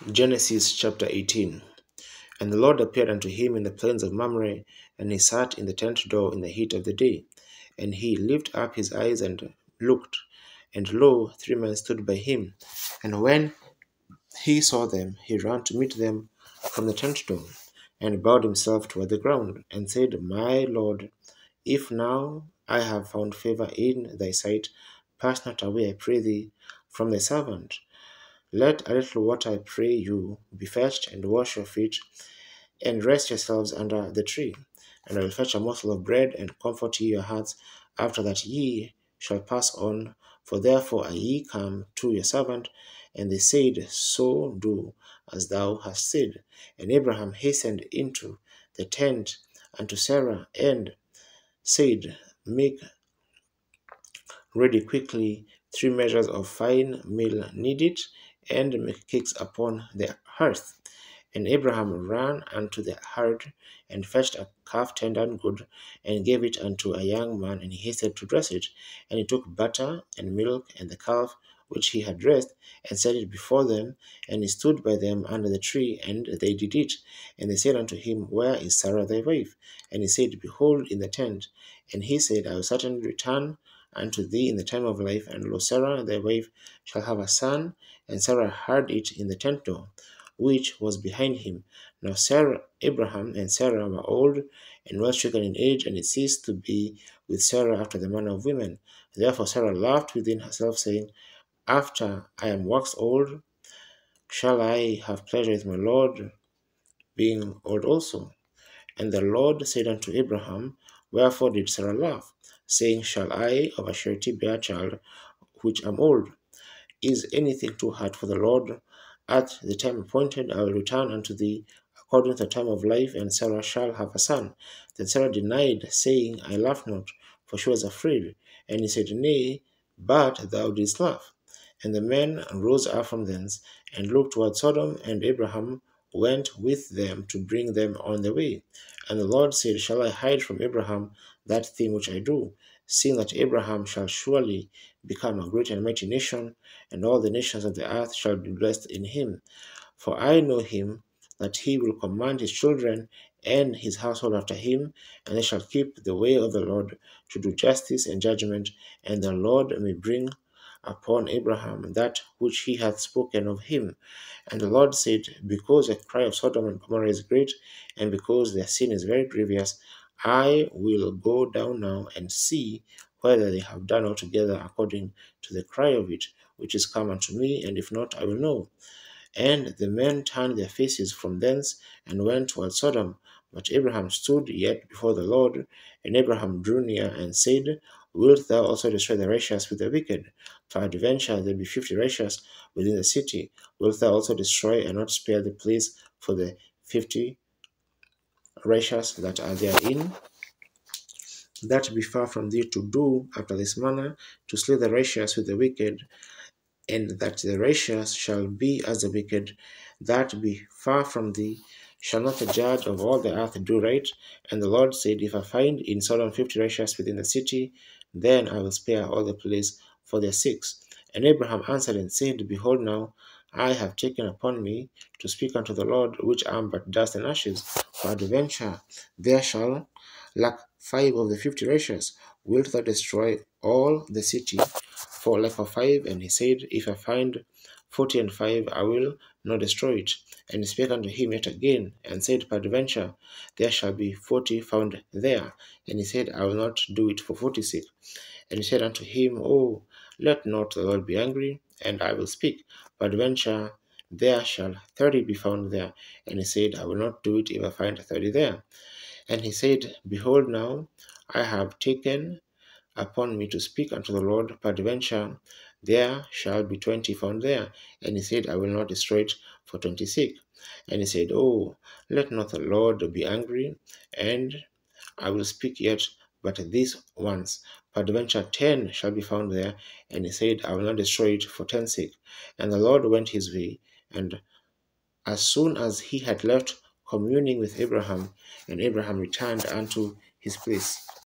Genesis chapter 18. And the Lord appeared unto him in the plains of Mamre, and he sat in the tent door in the heat of the day. And he lifted up his eyes and looked, and lo, 3 men stood by him. And when he saw them, he ran to meet them from the tent door, and bowed himself toward the ground, and said, My Lord, if now I have found favor in thy sight, pass not away, I pray thee, from thy servant. Let a little water, I pray you, be fetched, and wash your feet, and rest yourselves under the tree. And I will fetch a morsel of bread, and comfort ye your hearts. After that ye shall pass on, for therefore are ye come to your servant. And they said, So do as thou hast said. And Abraham hastened into the tent unto Sarah, and said, Make ready quickly 3 measures of fine meal kneaded, and make cakes upon the hearth. And Abraham ran unto the hearth, and fetched a calf tender and good, and gave it unto a young man, and he hasted to dress it. And he took butter and milk and the calf which he had dressed, and set it before them. And he stood by them under the tree, and they did eat. And they said unto him, Where is Sarah thy wife? And he said, Behold, in the tent. And he said, I will certainly return unto thee in the time of life, and lo, Sarah thy wife shall have a son. And Sarah heard it in the tent door, which was behind him. Now Abraham and Sarah were old and well stricken in age, and it ceased to be with Sarah after the manner of women. Therefore Sarah laughed within herself, saying, After I am waxed old, shall I have pleasure with my Lord, being old also? And the Lord said unto Abraham, Wherefore did Sarah laugh, saying, Shall I of a surety bear a child, which am old? Is anything too hard for the Lord? At the time appointed I will return unto thee according to the time of life, and Sarah shall have a son. Then Sarah denied, saying, I laughed not, for she was afraid. And he said, Nay, but thou didst laugh. And the men rose up from thence, and looked toward Sodom, and Abraham went with them to bring them on the way. And the Lord said, Shall I hide from Abraham that thing which I do, seeing that Abraham shall surely become a great and mighty nation, and all the nations of the earth shall be blessed in him? For I know him, that he will command his children and his household after him, and they shall keep the way of the Lord, to do justice and judgment, and the Lord may bring upon Abraham that which he hath spoken of him. And the Lord said, Because the cry of Sodom and Gomorrah is great, and because their sin is very grievous, I will go down now and see whether they have done altogether according to the cry of it, which is come unto me, and if not, I will know. And the men turned their faces from thence, and went toward Sodom. But Abraham stood yet before the Lord. And Abraham drew near, and said, Wilt thou also destroy the righteous with the wicked? Peradventure there be 50 righteous within the city. Wilt thou also destroy, and not spare the place for the 50 righteous that are therein? That be far from thee to do after this manner, to slay the righteous with the wicked, and that the righteous shall be as the wicked. That be far from thee. Shall not the judge of all the earth do right? And the Lord said, If I find in Sodom 50 righteous within the city, then I will spare all the place for their sakes. And Abraham answered and said, Behold now, I have taken upon me to speak unto the Lord, which am but dust and ashes. Peradventure there shall lack 5 of the 50 righteous. Wilt thou destroy all the city for lack of 5? And he said, If I find 40 and 5, I will not destroy it. And he spake unto him yet again, and said, Peradventure there shall be 40 found there. And he said, I will not do it for 40's sake. And he said unto him, Oh, let not the Lord be angry, and I will speak. Peradventure there shall 30 be found there. And he said, I will not do it if I find 30 there. And he said, Behold now, I have taken upon me to speak unto the Lord. Peradventure there shall be 20 found there. And he said, I will not destroy it for 20's sake. And he said, Oh, let not the Lord be angry, and I will speak yet but this once. Peradventure 10 shall be found there. And he said, I will not destroy it for 10's sake. And the Lord went his way, and as soon as he had left communing with Abraham, and Abraham returned unto his place.